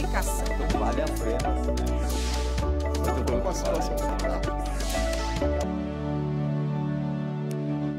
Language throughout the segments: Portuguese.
educação. Vale a pena, né?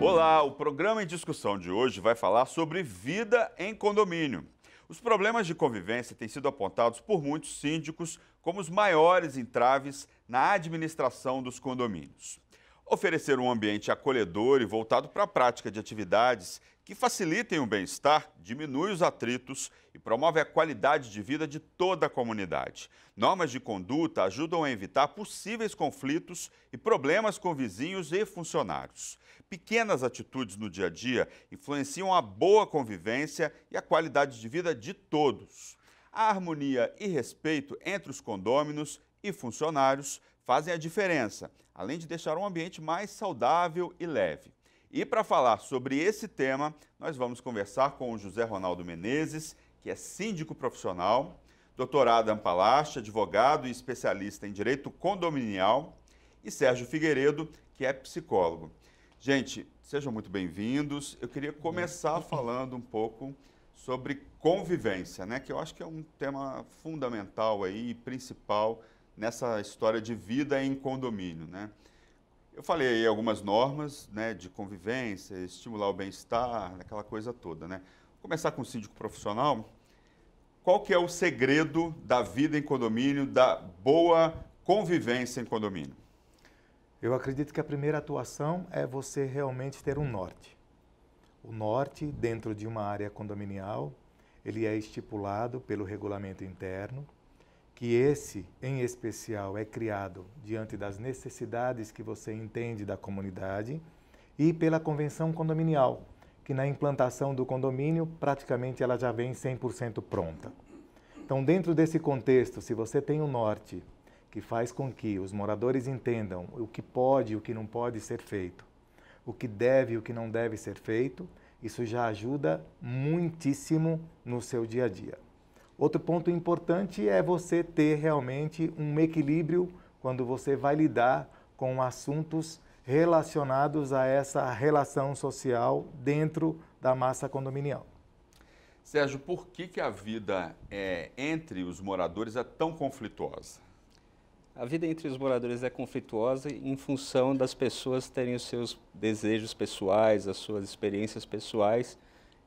Olá, o programa em discussão de hoje vai falar sobre vida em condomínio. Os problemas de convivência têm sido apontados por muitos síndicos como os maiores entraves na administração dos condomínios. Oferecer um ambiente acolhedor e voltado para a prática de atividades que facilitem o bem-estar diminui os atritos e promove a qualidade de vida de toda a comunidade. Normas de conduta ajudam a evitar possíveis conflitos e problemas com vizinhos e funcionários. Pequenas atitudes no dia a dia influenciam a boa convivência e a qualidade de vida de todos. A harmonia e respeito entre os condôminos e funcionários fazem a diferença, além de deixar um ambiente mais saudável e leve. E para falar sobre esse tema, nós vamos conversar com o José Ronaldo Menezes, que é síndico profissional, Dr. Adam Palache, advogado e especialista em direito condominial, e Sérgio Figueiredo, que é psicólogo. Gente, sejam muito bem-vindos. Eu queria começar falando um pouco sobre convivência, né? Que eu acho que é um tema fundamental aí, principal nessa história de vida em condomínio, né? Eu falei aí algumas normas, né, de convivência, estimular o bem-estar, aquela coisa toda, né? Vou começar com o síndico profissional. Qual que é o segredo da vida em condomínio, da boa convivência em condomínio? Eu acredito que a primeira atuação é você realmente ter um norte. O norte, dentro de uma área condominial, ele é estipulado pelo regulamento interno, que esse, em especial, é criado diante das necessidades que você entende da comunidade e pela convenção condominial, que na implantação do condomínio, praticamente ela já vem 100% pronta. Então, dentro desse contexto, se você tem um norte que faz com que os moradores entendam o que pode e o que não pode ser feito, o que deve e o que não deve ser feito, isso já ajuda muitíssimo no seu dia a dia. Outro ponto importante é você ter realmente um equilíbrio quando você vai lidar com assuntos relacionados a essa relação social dentro da massa condominial. Sérgio, por que a vida entre os moradores é tão conflituosa? A vida entre os moradores é conflituosa em função das pessoas terem os seus desejos pessoais, as suas experiências pessoais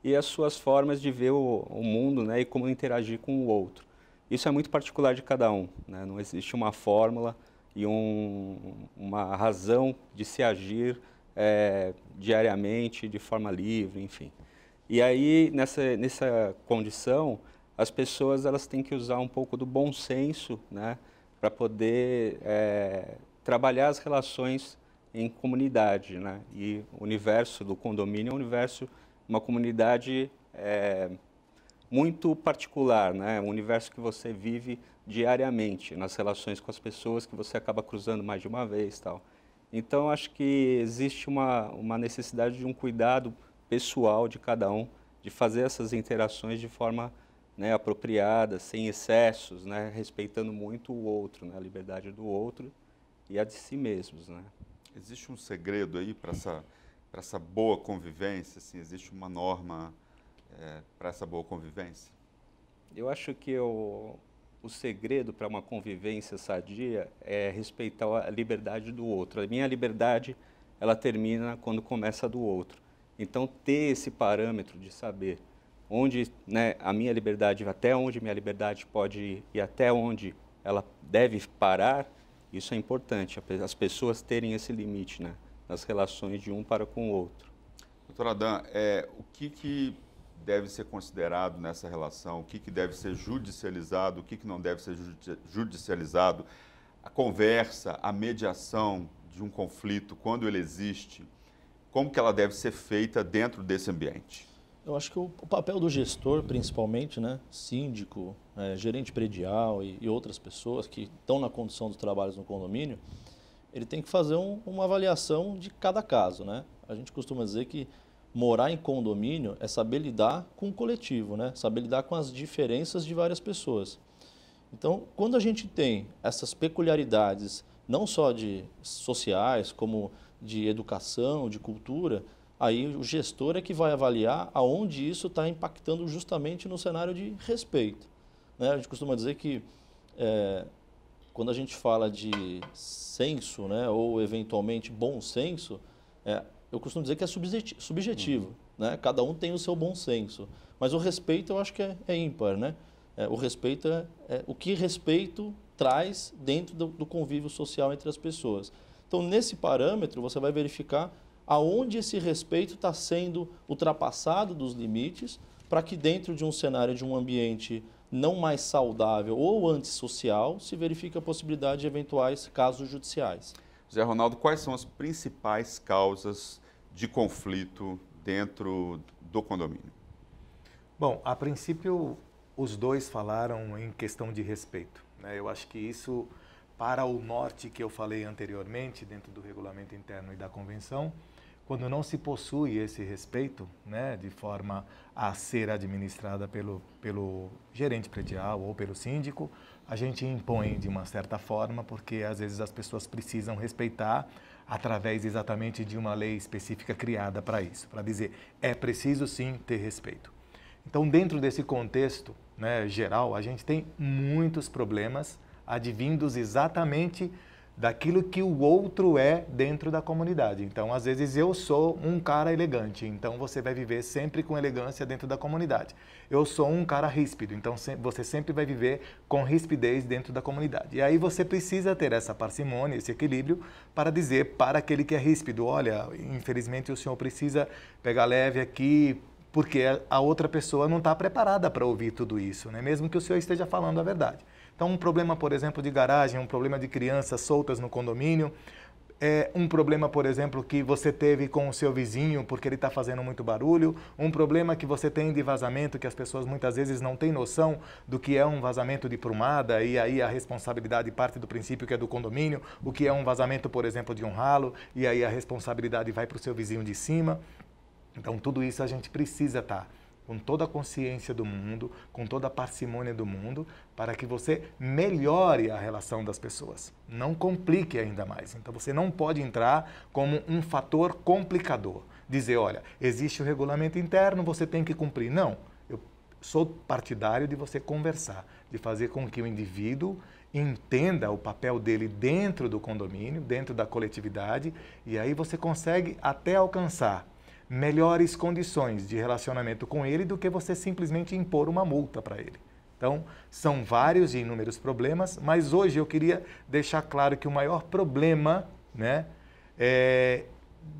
e as suas formas de ver o mundo, né, e como interagir com o outro. Isso é muito particular de cada um, né? Não existe uma fórmula e uma razão de se agir diariamente, de forma livre, enfim. E aí, nessa condição, as pessoas elas têm que usar um pouco do bom senso, né, para poder trabalhar as relações em comunidade, né? E o universo do condomínio é um universo, uma comunidade muito particular, né? Um universo que você vive diariamente, nas relações com as pessoas que você acaba cruzando mais de uma vez, tal. Então, acho que existe uma necessidade de um cuidado pessoal de cada um, de fazer essas interações de forma, né, apropriada, sem excessos, né, respeitando muito o outro, né, a liberdade do outro e a de si mesmos, né. Existe um segredo aí para essa boa convivência? Assim, existe uma norma para essa boa convivência? Eu acho que o segredo para uma convivência sadia é respeitar a liberdade do outro. A minha liberdade, ela termina quando começa a do outro. Então, ter esse parâmetro de saber onde, né, a minha liberdade, até onde minha liberdade pode ir e até onde ela deve parar, isso é importante, as pessoas terem esse limite, né, nas relações de um para com o outro. Doutor Adam, o que deve ser considerado nessa relação, o que deve ser judicializado, o que não deve ser judicializado, a conversa, a mediação de um conflito, quando ele existe, como que ela deve ser feita dentro desse ambiente? Eu acho que o papel do gestor, principalmente, né, síndico, gerente predial e outras pessoas que estão na condução dos trabalhos no condomínio, ele tem que fazer uma avaliação de cada caso, né? A gente costuma dizer que morar em condomínio é saber lidar com o coletivo, né? Saber lidar com as diferenças de várias pessoas. Então, quando a gente tem essas peculiaridades, não só de sociais, como de educação, de cultura, aí o gestor é que vai avaliar aonde isso está impactando justamente no cenário de respeito, né? A gente costuma dizer que quando a gente fala de senso, né, ou eventualmente bom senso, eu costumo dizer que é subjetivo, né? Cada um tem o seu bom senso, mas o respeito eu acho que é ímpar, né? O respeito o que respeito traz dentro do convívio social entre as pessoas. Então, nesse parâmetro, você vai verificar aonde esse respeito está sendo ultrapassado dos limites para que dentro de um cenário, de um ambiente não mais saudável ou antissocial, se verifique a possibilidade de eventuais casos judiciais. Zé Ronaldo, quais são as principais causas de conflito dentro do condomínio? Bom, a princípio, os dois falaram em questão de respeito, né? Eu acho que isso, para o norte que eu falei anteriormente, dentro do regulamento interno e da convenção, quando não se possui esse respeito, né, de forma a ser administrada pelo gerente predial ou pelo síndico, a gente impõe de uma certa forma, porque às vezes as pessoas precisam respeitar através exatamente de uma lei específica criada para isso, para dizer, é preciso sim ter respeito. Então, dentro desse contexto, né, geral, a gente tem muitos problemas advindos exatamente daquilo que o outro é dentro da comunidade. Então, às vezes, eu sou um cara elegante, então você vai viver sempre com elegância dentro da comunidade. Eu sou um cara ríspido, então você sempre vai viver com rispidez dentro da comunidade. E aí você precisa ter essa parcimônia, esse equilíbrio, para dizer para aquele que é ríspido, olha, infelizmente o senhor precisa pegar leve aqui, porque a outra pessoa não está preparada para ouvir tudo isso, né? Mesmo que o senhor esteja falando a verdade. Então, um problema, por exemplo, de garagem, um problema de crianças soltas no condomínio, um problema, por exemplo, que você teve com o seu vizinho porque ele está fazendo muito barulho, um problema que você tem de vazamento, que as pessoas muitas vezes não têm noção do que é um vazamento de prumada, e aí a responsabilidade parte do princípio que é do condomínio, o que é um vazamento, por exemplo, de um ralo, e aí a responsabilidade vai para o seu vizinho de cima. Então, tudo isso a gente precisa estar com toda a consciência do mundo, com toda a parcimônia do mundo, para que você melhore a relação das pessoas, não complique ainda mais. Então, você não pode entrar como um fator complicador, dizer, olha, existe o regulamento interno, você tem que cumprir. Não, eu sou partidário de você conversar, de fazer com que o indivíduo entenda o papel dele dentro do condomínio, dentro da coletividade, e aí você consegue até alcançar melhores condições de relacionamento com ele do que você simplesmente impor uma multa para ele. Então, são vários e inúmeros problemas, mas hoje eu queria deixar claro que o maior problema, né,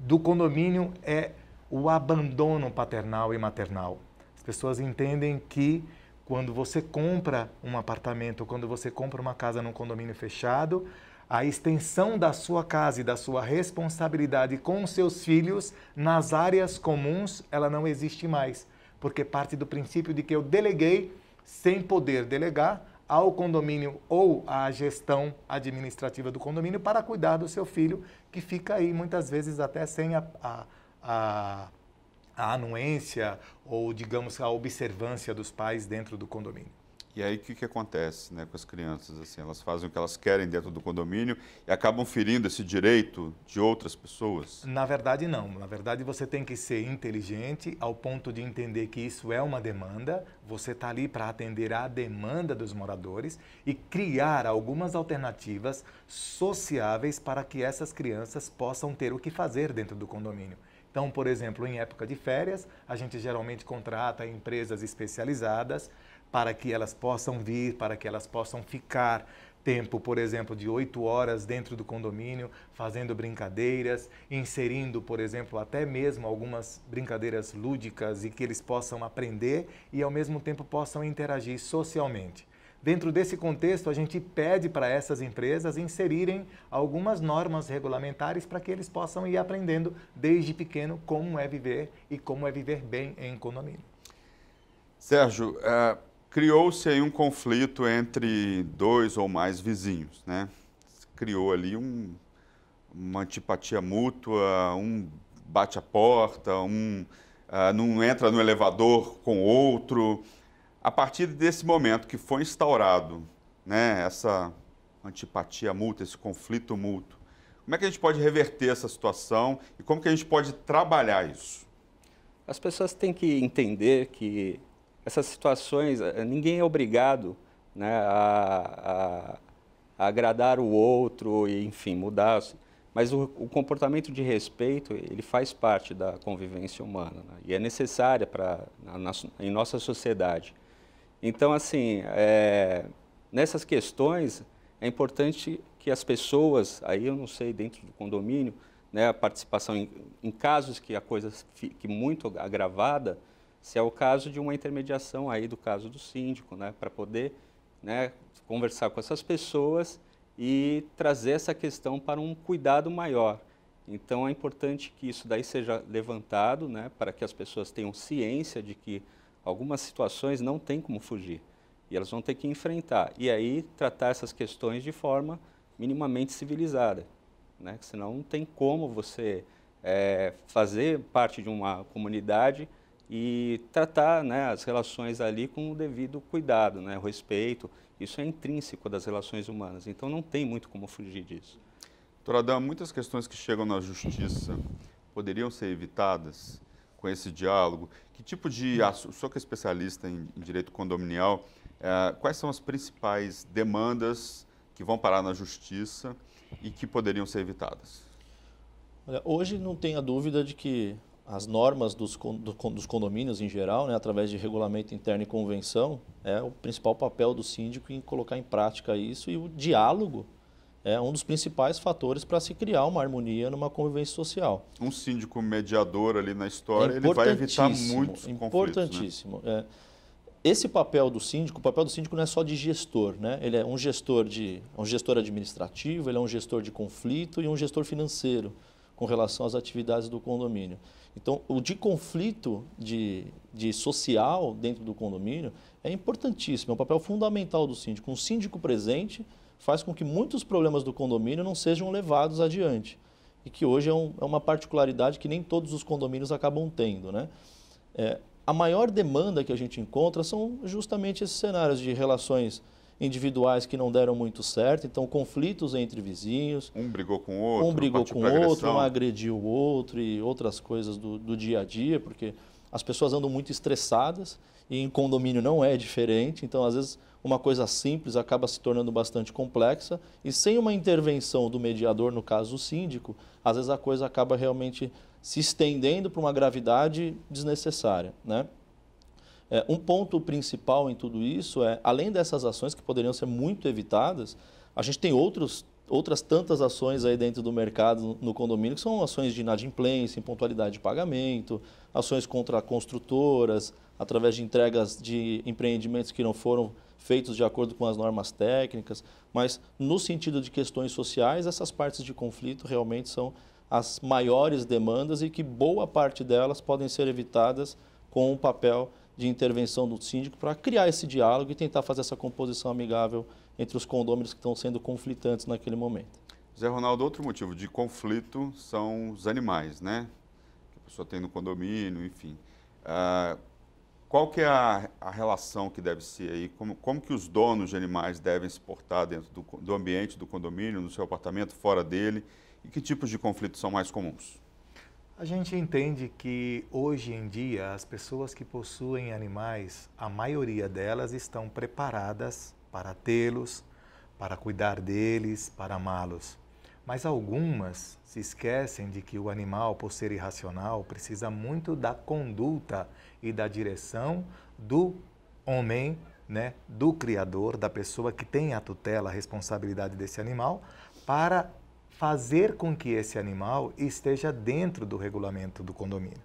do condomínio é o abandono paternal e maternal. As pessoas entendem que quando você compra um apartamento, quando você compra uma casa num condomínio fechado, a extensão da sua casa e da sua responsabilidade com os seus filhos nas áreas comuns, ela não existe mais, porque parte do princípio de que eu deleguei sem poder delegar ao condomínio ou à gestão administrativa do condomínio para cuidar do seu filho, que fica aí muitas vezes até sem a anuência ou, digamos, a observância dos pais dentro do condomínio. E aí, o que acontece, né, com as crianças? Assim, elas fazem o que elas querem dentro do condomínio e acabam ferindo esse direito de outras pessoas? Na verdade, não. Na verdade, você tem que ser inteligente ao ponto de entender que isso é uma demanda. Você está ali para atender à demanda dos moradores e criar algumas alternativas sociáveis para que essas crianças possam ter o que fazer dentro do condomínio. Então, por exemplo, em época de férias, a gente geralmente contrata empresas especializadas para que elas possam vir, para que elas possam ficar tempo, por exemplo, de 8 horas dentro do condomínio, fazendo brincadeiras, inserindo, por exemplo, até mesmo algumas brincadeiras lúdicas e que eles possam aprender e, ao mesmo tempo, possam interagir socialmente. Dentro desse contexto, a gente pede para essas empresas inserirem algumas normas regulamentares para que eles possam ir aprendendo desde pequeno como é viver e como é viver bem em condomínio. Sérgio, criou-se aí um conflito entre 2 ou mais vizinhos, né? Criou ali uma antipatia mútua, um bate a porta, não entra no elevador com o outro. A partir desse momento que foi instaurado, né, essa antipatia mútua, esse conflito mútuo, como é que a gente pode reverter essa situação e como que a gente pode trabalhar isso? As pessoas têm que entender que essas situações, ninguém é obrigado né, a agradar o outro e, enfim, mudar. Mas o comportamento de respeito, ele faz parte da convivência humana, né, e é necessária em nossa sociedade. Então, assim, nessas questões, é importante que as pessoas, aí eu não sei, dentro do condomínio, né, a participação em casos que a coisa fique muito agravada, se é o caso de uma intermediação aí do caso do síndico, né, para poder, né, conversar com essas pessoas e trazer essa questão para um cuidado maior. Então é importante que isso daí seja levantado, né, para que as pessoas tenham ciência de que algumas situações não tem como fugir e elas vão ter que enfrentar. E aí tratar essas questões de forma minimamente civilizada, né? Senão não tem como você fazer parte de uma comunidade e tratar, né, as relações ali com o devido cuidado, né, o respeito. Isso é intrínseco das relações humanas, então não tem muito como fugir disso. Doutor Adão, muitas questões que chegam na justiça poderiam ser evitadas com esse diálogo. Que tipo de... O senhor que é especialista em direito condominial, quais são as principais demandas que vão parar na justiça e que poderiam ser evitadas? Olha, hoje não tenha dúvida de que as normas dos condomínios em geral, né, através de regulamento interno e convenção, é o principal papel do síndico em colocar em prática isso, e o diálogo é um dos principais fatores para se criar uma harmonia numa convivência social. Um síndico mediador ali na história, ele vai evitar muitos conflitos. Importantíssimo. Né? Esse papel do síndico, o papel do síndico não é só de gestor, né? Ele é um gestor administrativo, ele é um gestor de conflito e um gestor financeiro com relação às atividades do condomínio. Então, o de conflito de social dentro do condomínio é importantíssimo, é um papel fundamental do síndico. Um síndico presente faz com que muitos problemas do condomínio não sejam levados adiante. E que hoje é uma particularidade que nem todos os condomínios acabam tendo, né? A maior demanda que a gente encontra são justamente esses cenários de relações individuais que não deram muito certo, então conflitos entre vizinhos. Um brigou com o outro, um agrediu o outro e outras coisas do dia a dia, porque as pessoas andam muito estressadas e em condomínio não é diferente, então às vezes uma coisa simples acaba se tornando bastante complexa e sem uma intervenção do mediador, no caso o síndico, às vezes a coisa acaba realmente se estendendo para uma gravidade desnecessária, né? Um ponto principal em tudo isso é, além dessas ações que poderiam ser muito evitadas, a gente tem outras tantas ações aí dentro do mercado no condomínio, que são ações de inadimplência, impontualidade de pagamento, ações contra construtoras, através de entregas de empreendimentos que não foram feitos de acordo com as normas técnicas, mas no sentido de questões sociais, essas partes de conflito realmente são as maiores demandas e que boa parte delas podem ser evitadas com o papel de intervenção do síndico para criar esse diálogo e tentar fazer essa composição amigável entre os condôminos que estão sendo conflitantes naquele momento. Zé Ronaldo, outro motivo de conflito são os animais, né? Que a pessoa tem no condomínio, enfim. Qual que é a relação que deve ser aí? Como que os donos de animais devem se portar dentro do ambiente do condomínio, no seu apartamento, fora dele? E que tipos de conflitos são mais comuns? A gente entende que hoje em dia as pessoas que possuem animais, a maioria delas estão preparadas para tê-los, para cuidar deles, para amá-los. Mas algumas se esquecem de que o animal, por ser irracional, precisa muito da conduta e da direção do homem, né, do criador, da pessoa que tem a tutela, a responsabilidade desse animal, para fazer com que esse animal esteja dentro do regulamento do condomínio.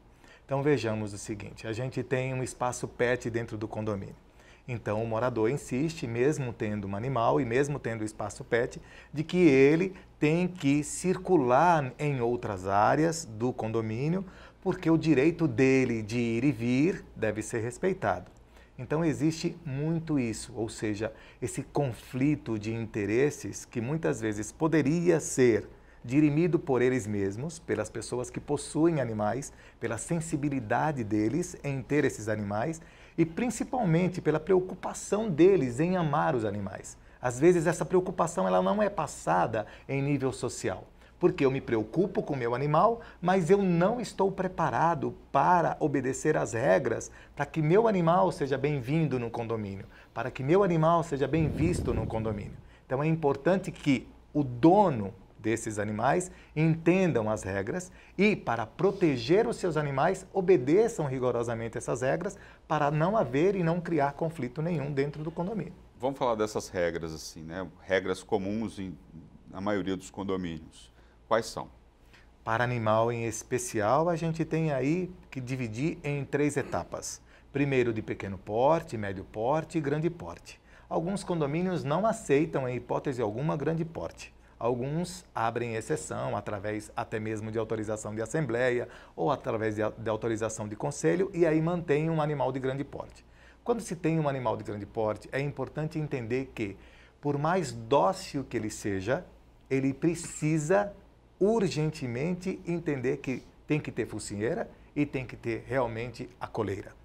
Então vejamos o seguinte, a gente tem um espaço pet dentro do condomínio. Então o morador insiste, mesmo tendo um animal e mesmo tendo o espaço pet, de que ele tem que circular em outras áreas do condomínio, porque o direito dele de ir e vir deve ser respeitado. Então existe muito isso, ou seja, esse conflito de interesses que muitas vezes poderia ser dirimido por eles mesmos, pelas pessoas que possuem animais, pela sensibilidade deles em ter esses animais e principalmente pela preocupação deles em amar os animais. Às vezes essa preocupação ela não é passada em nível social. Porque eu me preocupo com o meu animal, mas eu não estou preparado para obedecer às regras para que meu animal seja bem-vindo no condomínio, para que meu animal seja bem visto no condomínio. Então é importante que o dono desses animais entendam as regras e, para proteger os seus animais, obedeçam rigorosamente essas regras para não haver e não criar conflito nenhum dentro do condomínio. Vamos falar dessas regras, assim, né? Regras comuns na maioria dos condomínios. Quais são? Para animal em especial, a gente tem aí que dividir em 3 etapas. Primeiro, de pequeno porte, médio porte e grande porte. Alguns condomínios não aceitam, em hipótese alguma, grande porte. Alguns abrem exceção, através até mesmo de autorização de assembleia ou através de autorização de conselho, e aí mantém um animal de grande porte. Quando se tem um animal de grande porte, é importante entender que, por mais dócil que ele seja, ele precisa urgentemente entender que tem que ter focinheira e tem que ter realmente a coleira.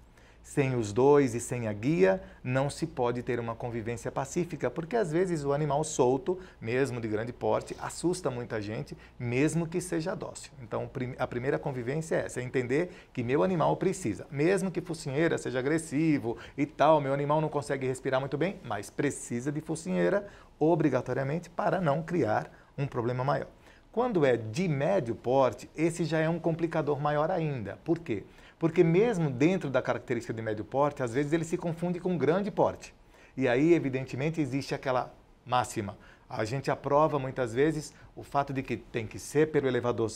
Sem os dois e sem a guia, não se pode ter uma convivência pacífica, porque às vezes o animal solto, mesmo de grande porte, assusta muita gente, mesmo que seja dócil. Então, a primeira convivência é essa, é entender que meu animal precisa, mesmo que focinheira seja agressivo e tal, meu animal não consegue respirar muito bem, mas precisa de focinheira obrigatoriamente para não criar um problema maior. Quando é de médio porte, esse já é um complicador maior ainda. Por quê? Porque mesmo dentro da característica de médio porte, às vezes ele se confunde com grande porte. E aí, evidentemente, existe aquela máxima. A gente aprova muitas vezes o fato de que tem que ser pelo elevador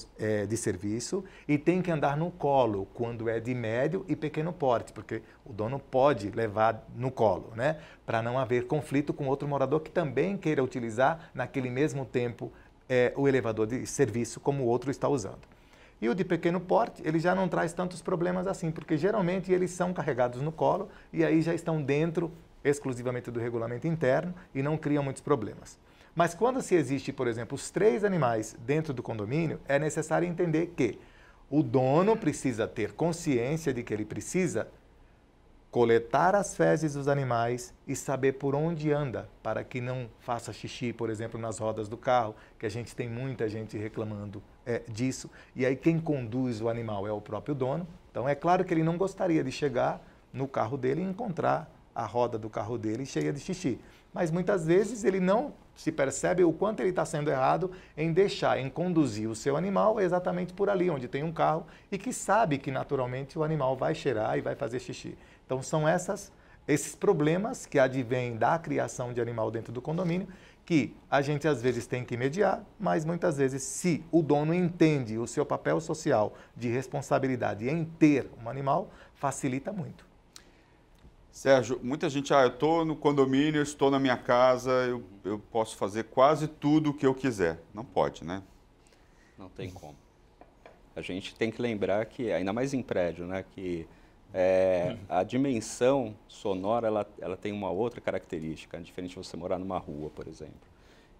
de serviço e tem que andar no colo quando é de médio e pequeno porte, porque o dono pode levar no colo, né? Para não haver conflito com outro morador que também queira utilizar naquele mesmo tempo o elevador de serviço como o outro está usando. E o de pequeno porte, ele já não traz tantos problemas assim, porque geralmente eles são carregados no colo e aí já estão dentro exclusivamente do regulamento interno e não criam muitos problemas. Mas quando se existe, por exemplo, os 3 animais dentro do condomínio, é necessário entender que o dono precisa ter consciência de que ele precisa coletar as fezes dos animais e saber por onde anda, para que não faça xixi, por exemplo, nas rodas do carro, que a gente tem muita gente reclamando disso. E aí quem conduz o animal é o próprio dono. Então é claro que ele não gostaria de chegar no carro dele e encontrar a roda do carro dele cheia de xixi. Mas muitas vezes ele não se percebe o quanto ele está sendo errado em deixar, em conduzir o seu animal exatamente por ali, onde tem um carro, e que sabe que naturalmente o animal vai cheirar e vai fazer xixi. Então são esses problemas que advêm da criação de animal dentro do condomínio, que a gente às vezes tem que mediar, mas muitas vezes, se o dono entende o seu papel social de responsabilidade em ter um animal, facilita muito. Sérgio, muita gente, eu estou no condomínio, eu estou na minha casa, eu posso fazer quase tudo o que eu quiser. Não pode, né? Não tem como. A gente tem que lembrar que, ainda mais em prédio, né, que a dimensão sonora ela tem uma outra característica, diferente de você morar numa rua, por exemplo.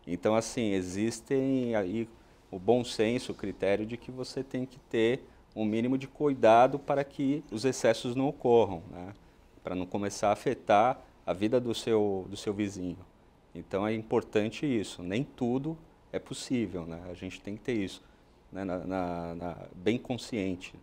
Então, assim, existem aí o bom senso, o critério de que você tem que ter um mínimo de cuidado para que os excessos não ocorram, né? Para não começar a afetar a vida do seu vizinho. Então é importante isso, nem tudo é possível, né? A gente tem que ter isso, né? Bem consciente,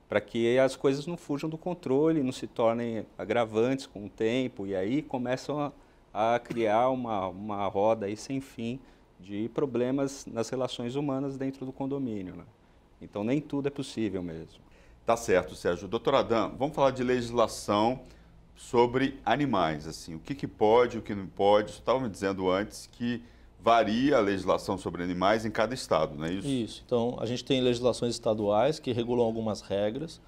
para que as coisas não fujam do controle, não se tornem agravantes com o tempo, e aí começam a criar uma roda aí sem fim de problemas nas relações humanas dentro do condomínio, né? Então nem tudo é possível mesmo. Tá certo, Sérgio. Doutor Adam, vamos falar de legislação sobre animais, assim, o que pode, o que não pode. Você estava me dizendo antes que varia a legislação sobre animais em cada estado, não é isso? Isso. Então, a gente tem legislações estaduais que regulam algumas regras.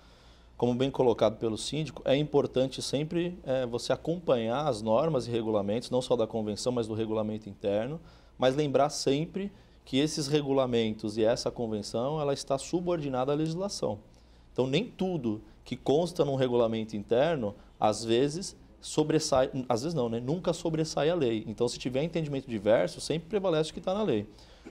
Como bem colocado pelo síndico, é importante sempre você acompanhar as normas e regulamentos, não só da convenção, mas do regulamento interno, mas lembrar sempre que esses regulamentos e essa convenção, ela está subordinada à legislação. Então, nem tudo que consta num regulamento interno, às vezes sobressai, às vezes não, né? Nunca sobressai a lei. Então, se tiver entendimento diverso, sempre prevalece o que está na lei.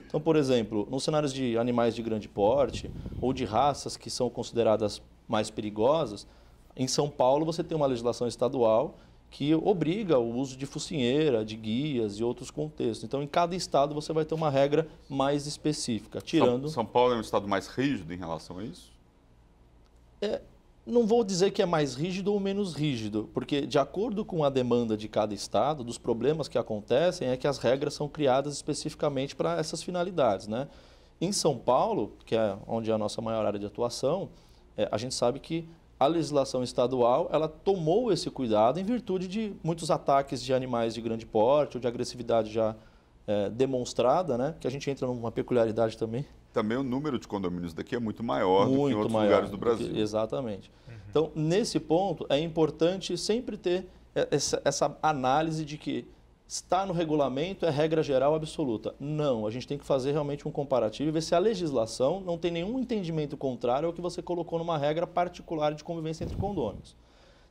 Então, por exemplo, nos cenários de animais de grande porte ou de raças que são consideradas mais perigosas, em São Paulo você tem uma legislação estadual que obriga o uso de focinheira, de guias e outros contextos. Então, em cada estado você vai ter uma regra mais específica, tirando... São Paulo é um estado mais rígido em relação a isso? Não vou dizer que é mais rígido ou menos rígido, porque de acordo com a demanda de cada estado, dos problemas que acontecem, é que as regras são criadas especificamente para essas finalidades, né? Em São Paulo, que é onde é a nossa maior área de atuação, a gente sabe que a legislação estadual ela tomou esse cuidado em virtude de muitos ataques de animais de grande porte ou de agressividade já demonstrada, né? Que a gente entra numa peculiaridade também. Também o número de condomínios daqui é muito maior do que em outros lugares do Brasil. Exatamente. Então, nesse ponto, é importante sempre ter essa análise de que está no regulamento, é regra geral absoluta. Não, a gente tem que fazer realmente um comparativo e ver se a legislação não tem nenhum entendimento contrário ao que você colocou numa regra particular de convivência entre condôminos.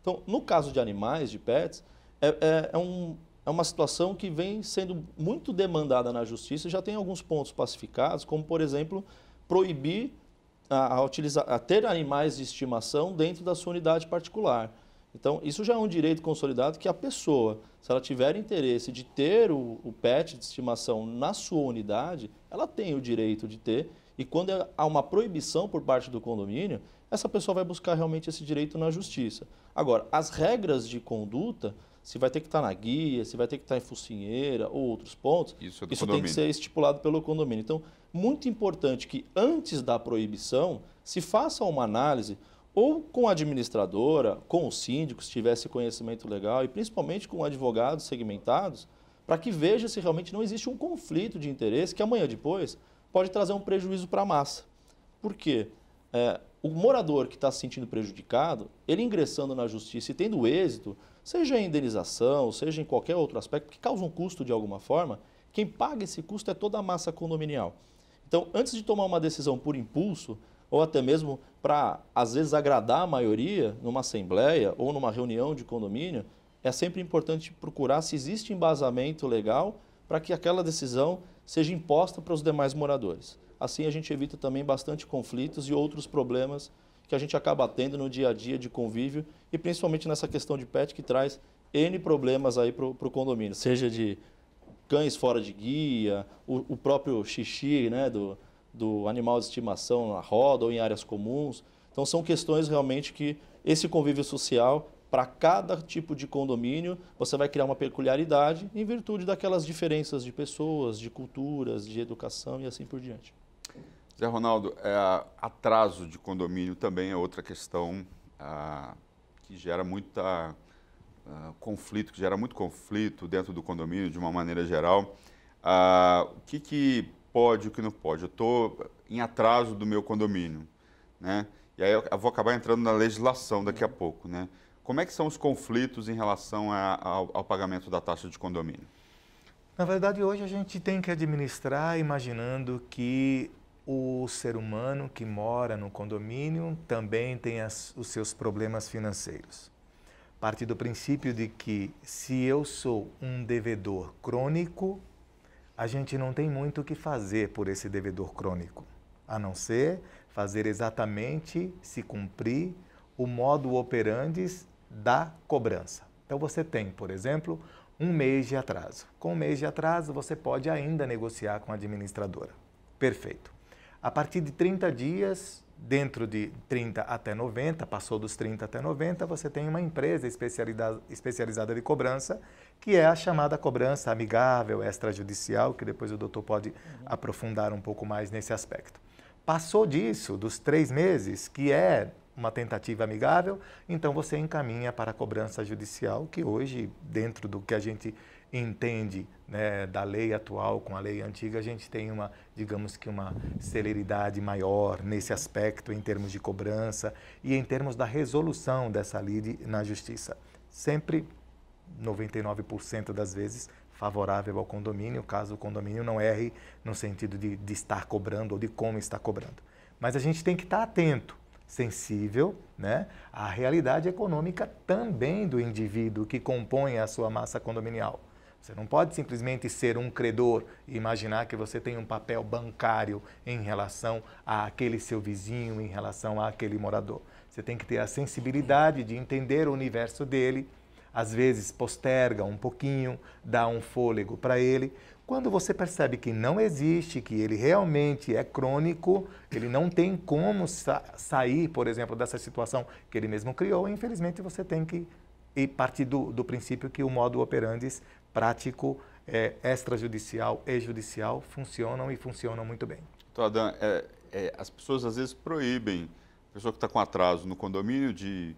Então, no caso de animais, de pets, é uma situação que vem sendo muito demandada na justiça e já tem alguns pontos pacificados, como, por exemplo, proibir a ter animais de estimação dentro da sua unidade particular. Então, isso já é um direito consolidado que a pessoa, se ela tiver interesse de ter o pet de estimação na sua unidade, ela tem o direito de ter. E quando há uma proibição por parte do condomínio, essa pessoa vai buscar realmente esse direito na justiça. Agora, as regras de conduta, se vai ter que estar na guia, se vai ter que estar em focinheira ou outros pontos, isso tem que ser estipulado pelo condomínio. Então, muito importante que antes da proibição se faça uma análise ou com a administradora, com o síndico, se tivesse conhecimento legal, e principalmente com advogados segmentados, para que veja se realmente não existe um conflito de interesse que amanhã depois pode trazer um prejuízo para a massa. Por quê? O morador que está se sentindo prejudicado, ele ingressando na justiça e tendo êxito, seja em indenização, seja em qualquer outro aspecto, que causa um custo de alguma forma, quem paga esse custo é toda a massa condominial. Então, antes de tomar uma decisão por impulso, ou até mesmo para, às vezes, agradar a maioria numa assembleia ou numa reunião de condomínio, é sempre importante procurar se existe embasamento legal para que aquela decisão seja imposta para os demais moradores. Assim, a gente evita também bastante conflitos e outros problemas que a gente acaba tendo no dia a dia de convívio e principalmente nessa questão de pet que traz N problemas aí para o condomínio, seja de cães fora de guia, o próprio xixi, né, do animal de estimação na roda ou em áreas comuns. Então, são questões realmente que esse convívio social, para cada tipo de condomínio, você vai criar uma peculiaridade em virtude daquelas diferenças de pessoas, de culturas, de educação e assim por diante. Zé Ronaldo, atraso de condomínio também é outra questão que gera conflito, que gera muito conflito dentro do condomínio, de uma maneira geral. O que pode e o que não pode? Eu estou em atraso do meu condomínio, né? E aí eu vou acabar entrando na legislação daqui a pouco, né? Como é que são os conflitos em relação ao pagamento da taxa de condomínio? Na verdade, hoje a gente tem que administrar imaginando que o ser humano que mora no condomínio também tem os seus problemas financeiros. Parte do princípio de que se eu sou um devedor crônico, a gente não tem muito o que fazer por esse devedor crônico, a não ser fazer exatamente, se cumprir, o modo operandi da cobrança. Então você tem, por exemplo, um mês de atraso. Com um mês de atraso, você pode ainda negociar com a administradora. Perfeito. A partir de 30 dias, dentro de 30 até 90, passou dos 30 até 90, você tem uma empresa especializada de cobrança, que é a chamada cobrança amigável, extrajudicial, que depois o doutor pode aprofundar um pouco mais nesse aspecto. Passou disso, dos 3 meses, que é uma tentativa amigável, então você encaminha para a cobrança judicial, que hoje, dentro do que a gente entende, né, da lei atual com a lei antiga, a gente tem digamos que uma celeridade maior nesse aspecto em termos de cobrança e em termos da resolução dessa lide na justiça. Sempre, 99% das vezes, favorável ao condomínio, caso o condomínio não erre no sentido de estar cobrando ou de como está cobrando. Mas a gente tem que estar atento, sensível, né, à realidade econômica também do indivíduo que compõe a sua massa condominial. Você não pode simplesmente ser um credor e imaginar que você tem um papel bancário em relação àquele seu vizinho, em relação àquele morador. Você tem que ter a sensibilidade de entender o universo dele, às vezes posterga um pouquinho, dá um fôlego para ele. Quando você percebe que não existe, que ele realmente é crônico, ele não tem como sair, por exemplo, dessa situação que ele mesmo criou, infelizmente você tem que ir partir do princípio que o modo operandi prático, extrajudicial e judicial funcionam e funcionam muito bem. Então, Adam, as pessoas às vezes proíbem a pessoa que está com atraso no condomínio de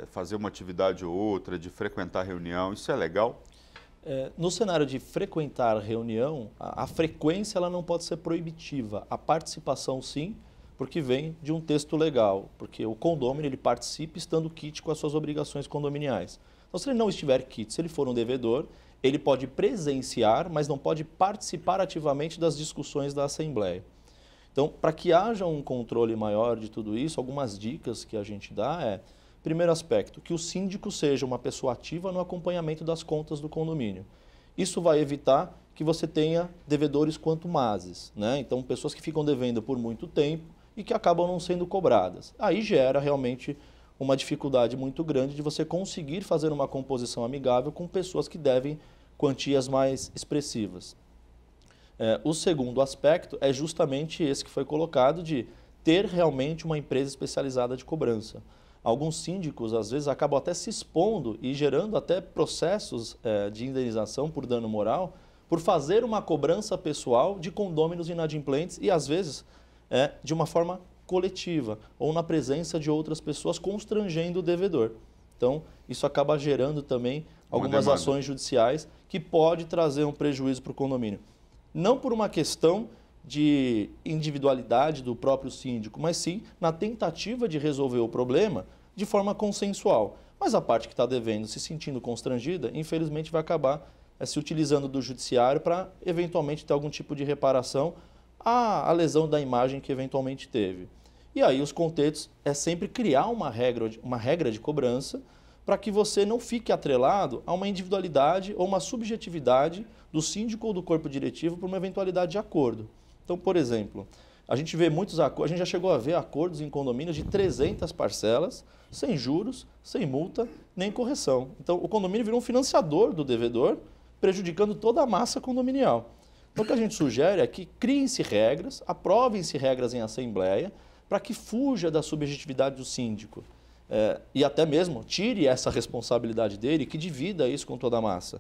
fazer uma atividade ou outra, de frequentar reunião. Isso é legal? No cenário de frequentar reunião, a frequência ela não pode ser proibitiva. A participação, sim, porque vem de um texto legal, porque o condômino ele participa estando quite com as suas obrigações condominiais. Então, se ele não estiver quite, se ele for um devedor, ele pode presenciar, mas não pode participar ativamente das discussões da Assembleia. Então, para que haja um controle maior de tudo isso, algumas dicas que a gente dá primeiro aspecto, que o síndico seja uma pessoa ativa no acompanhamento das contas do condomínio. Isso vai evitar que você tenha devedores contumazes, né? Então, pessoas que ficam devendo por muito tempo e que acabam não sendo cobradas. Aí gera realmente uma dificuldade muito grande de você conseguir fazer uma composição amigável com pessoas que devem quantias mais expressivas. O segundo aspecto é justamente esse que foi colocado de ter realmente uma empresa especializada de cobrança. Alguns síndicos, às vezes, acabam até se expondo e gerando até processos de indenização por dano moral por fazer uma cobrança pessoal de condôminos inadimplentes e, às vezes, de uma forma coletiva ou na presença de outras pessoas constrangendo o devedor. Então, isso acaba gerando também algumas ações judiciais que pode trazer um prejuízo para o condomínio. Não por uma questão de individualidade do próprio síndico, mas sim na tentativa de resolver o problema de forma consensual. Mas a parte que está devendo, se sentindo constrangida, infelizmente vai acabar se utilizando do judiciário para eventualmente ter algum tipo de reparação à lesão da imagem que eventualmente teve. E aí os conteúdos é sempre criar uma regra de cobrança para que você não fique atrelado a uma individualidade ou uma subjetividade do síndico ou do corpo diretivo por uma eventualidade de acordo. Então, por exemplo, a gente vê muitos acordos, a gente já chegou a ver acordos em condomínios de 300 parcelas, sem juros, sem multa, nem correção. Então, o condomínio virou um financiador do devedor, prejudicando toda a massa condominial. Então, o que a gente sugere é que criem-se regras, aprovem-se regras em assembleia, para que fuja da subjetividade do síndico. E até mesmo tire essa responsabilidade dele, que divida isso com toda a massa.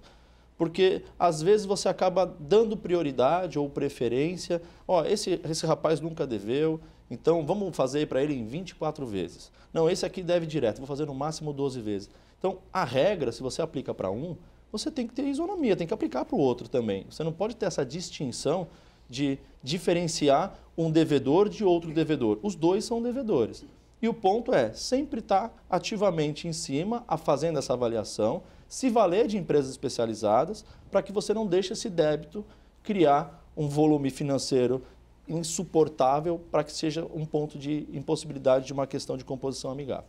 Porque, às vezes, você acaba dando prioridade ou preferência. Esse rapaz nunca deveu, então vamos fazer para ele em 24 vezes. Não, esse aqui deve direto, vou fazer no máximo 12 vezes. Então, a regra, se você aplica para um, você tem que ter isonomia, tem que aplicar para o outro também. Você não pode ter essa distinção de diferenciar um devedor de outro devedor. Os dois são devedores. E o ponto é sempre estar ativamente em cima, fazendo essa avaliação, se valer de empresas especializadas, para que você não deixe esse débito criar um volume financeiro insuportável para que seja um ponto de impossibilidade de uma questão de composição amigável.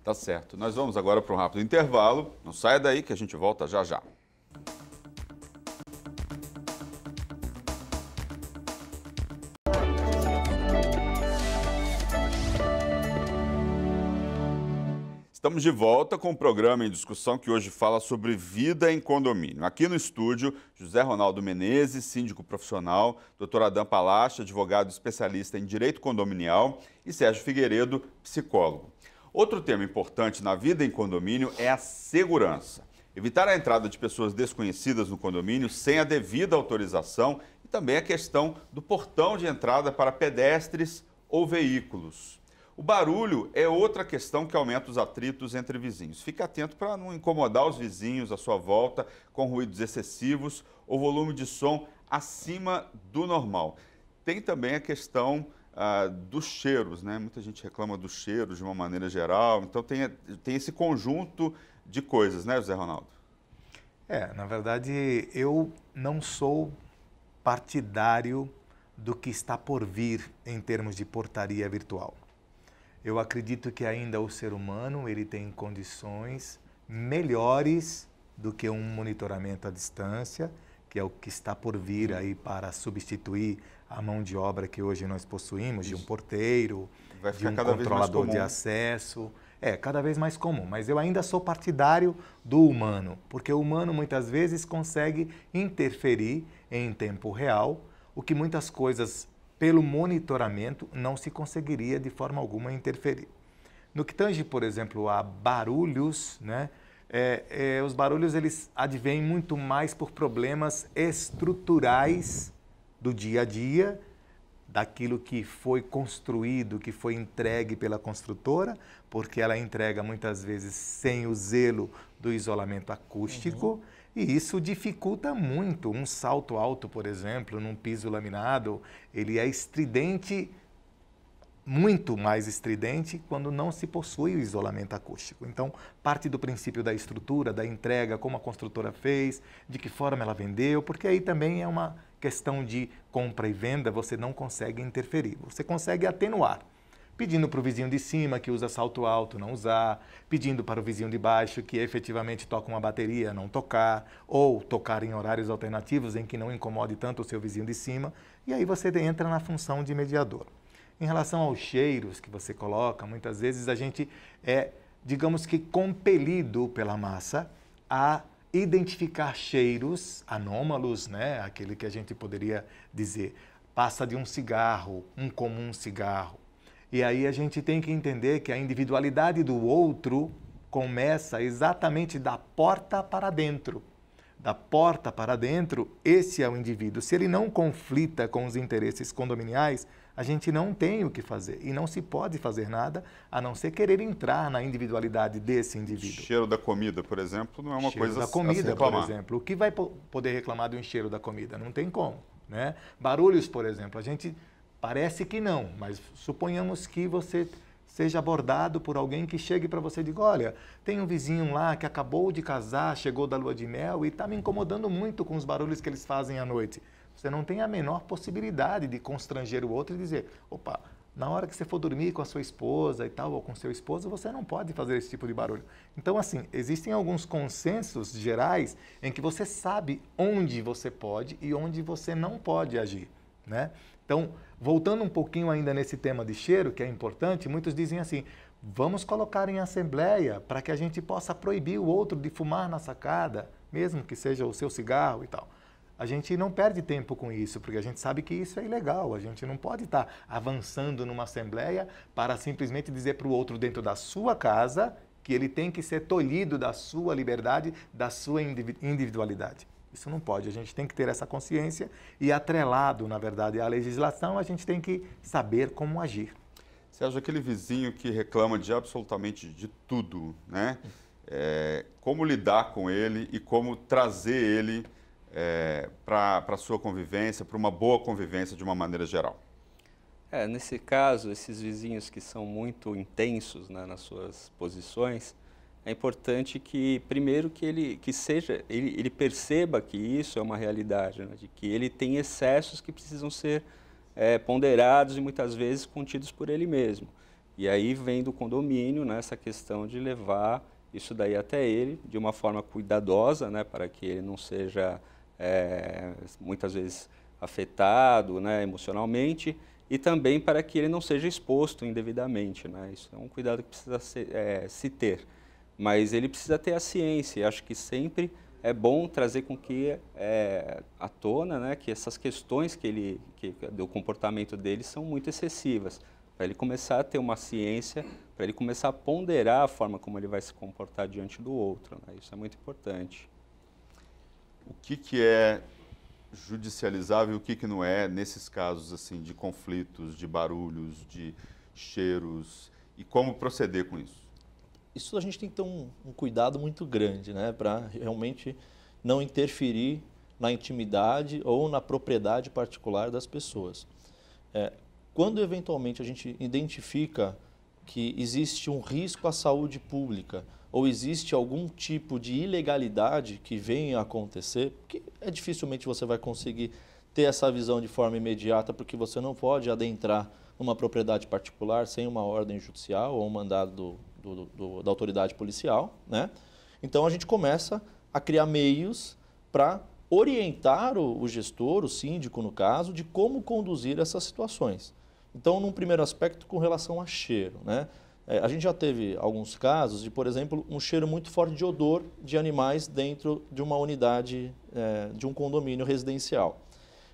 Tá certo. Nós vamos agora para um rápido intervalo. Não saia daí que a gente volta já já. Estamos de volta com o programa em discussão que hoje fala sobre vida em condomínio. Aqui no estúdio, José Ronaldo Menezes, síndico profissional, Dr. Adam Palacio, advogado especialista em direito condominial e Sérgio Figueiredo, psicólogo. Outro tema importante na vida em condomínio é a segurança. Evitar a entrada de pessoas desconhecidas no condomínio sem a devida autorização e também a questão do portão de entrada para pedestres ou veículos. O barulho é outra questão que aumenta os atritos entre vizinhos. Fique atento para não incomodar os vizinhos à sua volta com ruídos excessivos ou volume de som acima do normal. Tem também a questão dos cheiros, né? Muita gente reclama dos cheiros de uma maneira geral, então tem esse conjunto de coisas, né, José Ronaldo? Na verdade, eu não sou partidário do que está por vir em termos de portaria virtual. Eu acredito que ainda o ser humano ele tem condições melhores do que um monitoramento à distância, que é o que está por vir aí para substituir a mão de obra que hoje nós possuímos, de um porteiro, de um controlador de acesso. É cada vez mais comum, mas eu ainda sou partidário do humano, porque o humano muitas vezes consegue interferir em tempo real, o que muitas coisas, pelo monitoramento, não se conseguiria de forma alguma interferir. No que tange, por exemplo, a barulhos, né? Os barulhos eles advêm muito mais por problemas estruturais do dia a dia, daquilo que foi construído, que foi entregue pela construtora, porque ela entrega muitas vezes sem o zelo do isolamento acústico, e isso dificulta muito. Um salto alto, por exemplo, num piso laminado, ele é estridente, muito mais estridente quando não se possui o isolamento acústico. Então, parte do princípio da estrutura, da entrega, como a construtora fez, de que forma ela vendeu, porque aí também é uma questão de compra e venda, você não consegue interferir, você consegue atenuar. Pedindo para o vizinho de cima que usa salto alto, não usar, pedindo para o vizinho de baixo que efetivamente toca uma bateria, não tocar, ou tocar em horários alternativos em que não incomode tanto o seu vizinho de cima, e aí você entra na função de mediador. Em relação aos cheiros que você coloca, muitas vezes a gente é, digamos que, compelido pela massa a identificar cheiros anômalos, né? Aquele que a gente poderia dizer, passa de um cigarro, um comum cigarro. E aí a gente tem que entender que a individualidade do outro começa exatamente da porta para dentro. Da porta para dentro, esse é o indivíduo. Se ele não conflita com os interesses condominiais, a gente não tem o que fazer e não se pode fazer nada a não ser querer entrar na individualidade desse indivíduo. Cheiro da comida, por exemplo, não é uma coisa da comida, por exemplo. O que vai poder reclamar do cheiro da comida? Não tem como, né? Barulhos, por exemplo, a gente parece que não, mas suponhamos que você seja abordado por alguém que chegue para você e diga, olha, tem um vizinho lá que acabou de casar, chegou da lua de mel e está me incomodando muito com os barulhos que eles fazem à noite. Você não tem a menor possibilidade de constranger o outro e dizer, opa, na hora que você for dormir com a sua esposa e tal, ou com seu esposo, você não pode fazer esse tipo de barulho. Então, assim, existem alguns consensos gerais em que você sabe onde você pode e onde você não pode agir, né? Então, voltando um pouquinho ainda nesse tema de cheiro, que é importante, muitos dizem assim, vamos colocar em assembleia para que a gente possa proibir o outro de fumar na sacada, mesmo que seja o seu cigarro e tal. A gente não perde tempo com isso, porque a gente sabe que isso é ilegal. A gente não pode estar avançando numa assembleia para simplesmente dizer para o outro dentro da sua casa que ele tem que ser tolhido da sua liberdade, da sua individualidade. Isso não pode. A gente tem que ter essa consciência e, atrelado, na verdade, à legislação, a gente tem que saber como agir. Você acha aquele vizinho que reclama de absolutamente de tudo, né? Como lidar com ele e como trazer ele para a sua convivência, para uma boa convivência de uma maneira geral? Nesse caso, esses vizinhos que são muito intensos, né, nas suas posições, é importante que, primeiro, que ele perceba que isso é uma realidade, né, de que ele tem excessos que precisam ser ponderados e muitas vezes contidos por ele mesmo. E aí vem do condomínio, né, essa questão de levar isso daí até ele de uma forma cuidadosa, né, para que ele não seja muitas vezes afetado, né, emocionalmente, e também para que ele não seja exposto indevidamente, né? Isso é um cuidado que precisa se ter. Mas ele precisa ter a ciência, e acho que sempre é bom trazer com que à tona, né, que essas questões do comportamento dele são muito excessivas, para ele começar a ter uma ciência, para ele começar a ponderar a forma como ele vai se comportar diante do outro, né? Isso é muito importante. O que é judicializável e o que não é nesses casos assim de conflitos, de barulhos, de cheiros, e como proceder com isso? Isso a gente tem que ter um cuidado muito grande, né, para realmente não interferir na intimidade ou na propriedade particular das pessoas. Quando eventualmente a gente identifica que existe um risco à saúde pública ou existe algum tipo de ilegalidade que venha a acontecer, porque dificilmente você vai conseguir ter essa visão de forma imediata, porque você não pode adentrar uma propriedade particular sem uma ordem judicial ou um mandado da autoridade policial, né? Então a gente começa a criar meios para orientar o gestor, o síndico no caso, de como conduzir essas situações. Então, num primeiro aspecto, com relação a cheiro, né? A gente já teve alguns casos de, por exemplo, um cheiro muito forte de odor de animais dentro de uma unidade, de um condomínio residencial.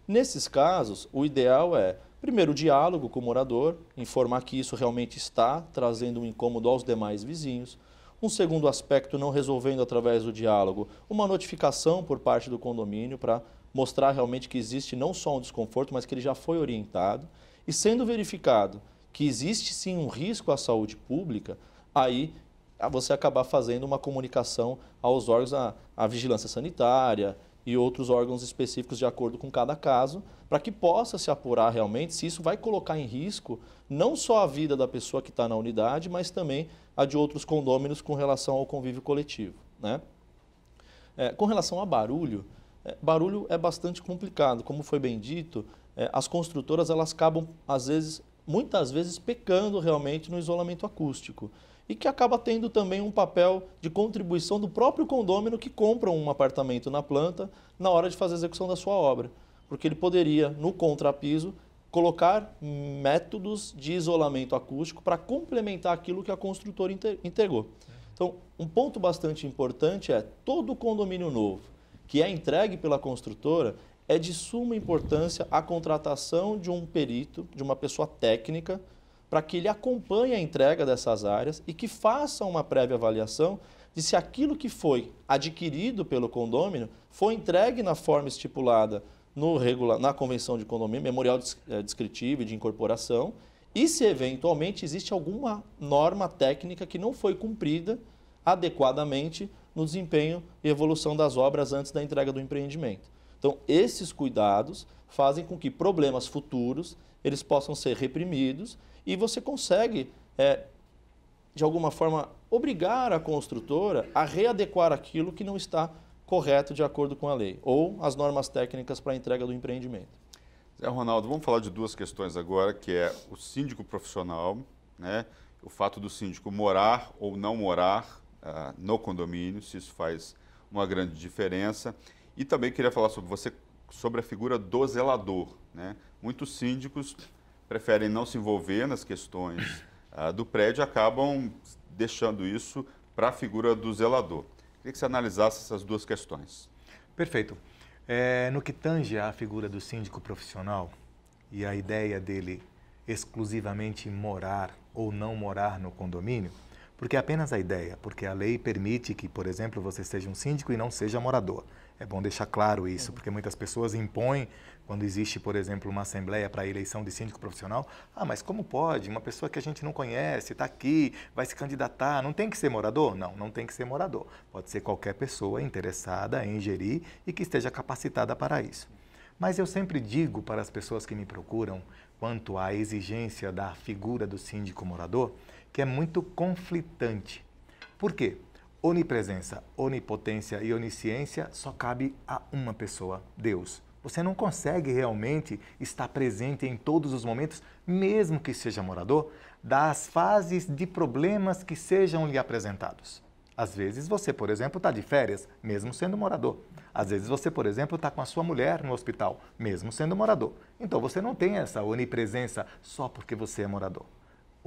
Nesses casos, o ideal é, primeiro, o diálogo com o morador, informar que isso realmente está trazendo um incômodo aos demais vizinhos. Um segundo aspecto, não resolvendo através do diálogo, uma notificação por parte do condomínio para mostrar realmente que existe não só um desconforto, mas que ele já foi orientado. E sendo verificado que existe sim um risco à saúde pública, aí você acabar fazendo uma comunicação aos órgãos, à vigilância sanitária e outros órgãos específicos de acordo com cada caso, para que possa se apurar realmente se isso vai colocar em risco não só a vida da pessoa que está na unidade, mas também a de outros condôminos com relação ao convívio coletivo, né? Com relação a barulho, barulho é bastante complicado. Como foi bem dito, as construtoras elas acabam, muitas vezes, pecando realmente no isolamento acústico e que acaba tendo também um papel de contribuição do próprio condômino que compra um apartamento na planta na hora de fazer a execução da sua obra, porque ele poderia, no contrapiso, colocar métodos de isolamento acústico para complementar aquilo que a construtora entregou. Então, um ponto bastante importante é todo condomínio novo que é entregue pela construtora, é de suma importância a contratação de um perito, de uma pessoa técnica, para que ele acompanhe a entrega dessas áreas e que faça uma prévia avaliação de se aquilo que foi adquirido pelo condômino foi entregue na forma estipulada na Convenção de Condomínio, Memorial Descritivo e de Incorporação, e se eventualmente existe alguma norma técnica que não foi cumprida adequadamente no desempenho e evolução das obras antes da entrega do empreendimento. Então, esses cuidados fazem com que problemas futuros eles possam ser reprimidos e você consegue, de alguma forma, obrigar a construtora a readequar aquilo que não está correto de acordo com a lei ou as normas técnicas para a entrega do empreendimento. Zé Ronaldo, vamos falar de duas questões agora, que é o síndico profissional, né? O fato do síndico morar ou não morar no condomínio, se isso faz uma grande diferença. E também queria falar sobre a figura do zelador, né? Muitos síndicos preferem não se envolver nas questões do prédio e acabam deixando isso para a figura do zelador. Queria que você analisasse essas duas questões. Perfeito. No que tange à figura do síndico profissional e a ideia dele exclusivamente morar ou não morar no condomínio, porque é apenas a ideia, porque a lei permite que, por exemplo, você seja um síndico e não seja morador. É bom deixar claro isso, porque muitas pessoas impõem, quando existe, por exemplo, uma assembleia para a eleição de síndico profissional, mas como pode? Uma pessoa que a gente não conhece, está aqui, vai se candidatar, não tem que ser morador? Não, não tem que ser morador. Pode ser qualquer pessoa interessada em gerir e que esteja capacitada para isso. Mas eu sempre digo para as pessoas que me procuram, quanto à exigência da figura do síndico morador, que é muito conflitante. Por quê? Onipresença, onipotência e onisciência só cabe a uma pessoa, Deus. Você não consegue realmente estar presente em todos os momentos, mesmo que seja morador, das fases de problemas que sejam lhe apresentados. Às vezes você, por exemplo, está de férias, mesmo sendo morador. Às vezes você, por exemplo, está com a sua mulher no hospital, mesmo sendo morador. Então você não tem essa onipresença só porque você é morador.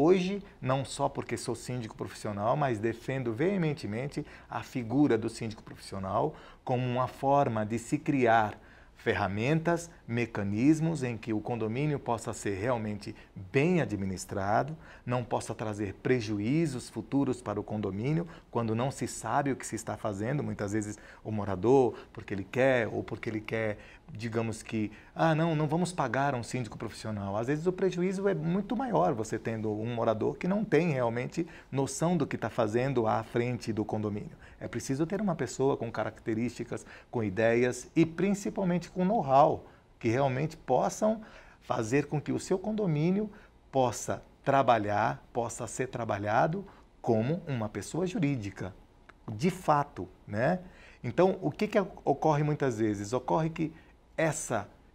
Hoje, não só porque sou síndico profissional, mas defendo veementemente a figura do síndico profissional como uma forma de se criar ferramentas, mecanismos em que o condomínio possa ser realmente bem administrado, não possa trazer prejuízos futuros para o condomínio, quando não se sabe o que se está fazendo, muitas vezes o morador, porque ele quer, ou porque ele quer, digamos que, não vamos pagar um síndico profissional. Às vezes o prejuízo é muito maior, você tendo um morador que não tem realmente noção do que está fazendo à frente do condomínio. É preciso ter uma pessoa com características, com ideias e principalmente com know-how, que realmente possam fazer com que o seu condomínio possa trabalhar, possa ser trabalhado como uma pessoa jurídica, de fato, né? Então, o que ocorre muitas vezes? Ocorre que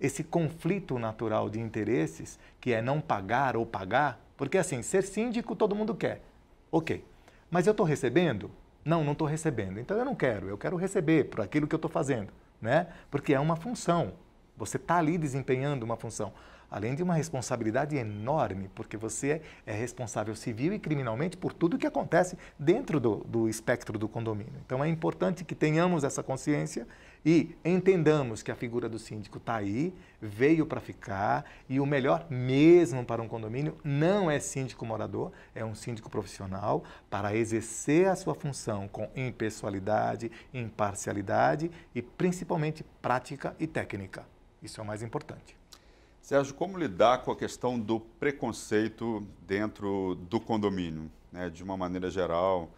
esse conflito natural de interesses, que é não pagar ou pagar, porque assim, ser síndico todo mundo quer, ok, mas eu estou recebendo? Não estou recebendo, então eu quero receber por aquilo que eu estou fazendo, né? Porque é uma função, você está ali desempenhando uma função. além de uma responsabilidade enorme, porque você é responsável civil e criminalmente por tudo que acontece dentro do espectro do condomínio. Então é importante que tenhamos essa consciência e entendamos que a figura do síndico está aí, veio para ficar, e o melhor mesmo para um condomínio não é síndico morador, é um síndico profissional para exercer a sua função com impessoalidade, imparcialidade e principalmente prática e técnica. Isso é o mais importante. Sérgio, como lidar com a questão do preconceito dentro do condomínio, né? De uma maneira geral,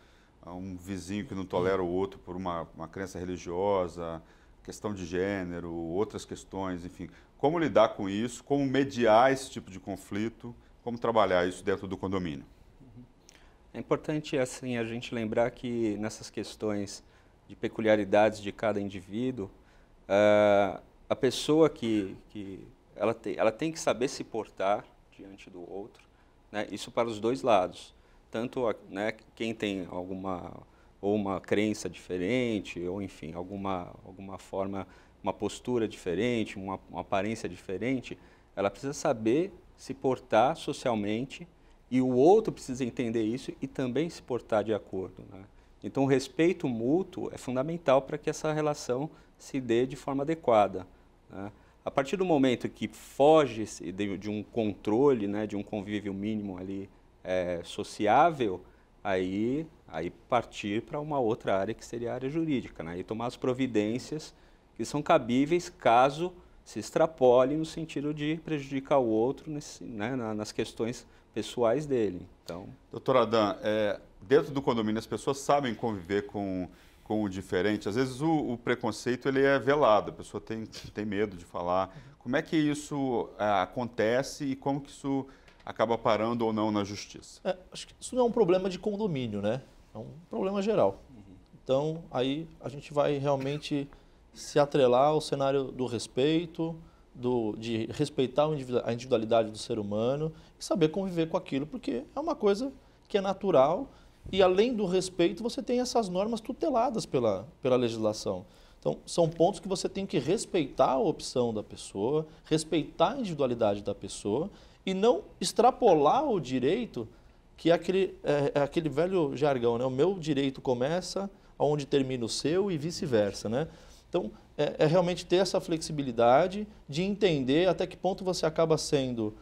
um vizinho que não tolera o outro por uma crença religiosa, questão de gênero, outras questões, enfim. Como lidar com isso, como mediar esse tipo de conflito, como trabalhar isso dentro do condomínio? É importante assim, a gente lembrar que nessas questões de peculiaridades de cada indivíduo, a pessoa ela tem que saber se portar diante do outro, né? Isso para os dois lados. Tanto, né, quem tem uma crença diferente, ou enfim, alguma forma, uma postura diferente, uma aparência diferente, ela precisa saber se portar socialmente e o outro precisa entender isso e também se portar de acordo, né? Então, o respeito mútuo é fundamental para que essa relação se dê de forma adequada, né? A partir do momento que foge de um controle, né, de um convívio mínimo ali sociável, aí partir para uma outra área que seria a área jurídica, né? E tomar as providências que são cabíveis caso se extrapole no sentido de prejudicar o outro né, nas questões pessoais dele. Então, doutor Adam, dentro do condomínio as pessoas sabem conviver com o diferente. Às vezes o preconceito ele é velado, a pessoa tem medo de falar. Como é que isso acontece e como que isso acaba parando ou não na justiça? Acho que isso não é um problema de condomínio, né? É um problema geral. Então, aí a gente vai realmente se atrelar ao cenário do respeito, de respeitar a individualidade do ser humano e saber conviver com aquilo, porque é uma coisa que é natural e, além do respeito, você tem essas normas tuteladas pela legislação. Então, são pontos que você tem que respeitar a opção da pessoa, respeitar a individualidade da pessoa e não extrapolar o direito, que é aquele velho jargão, né? O meu direito começa onde termina o seu e vice-versa, né? Então, é realmente ter essa flexibilidade de entender até que ponto você acaba sendo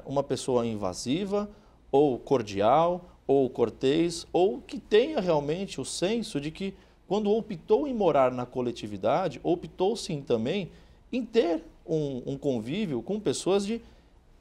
uma pessoa invasiva, ou cordial, ou cortês, ou que tenha realmente o senso de que, quando optou em morar na coletividade, optou sim também em ter um convívio com pessoas de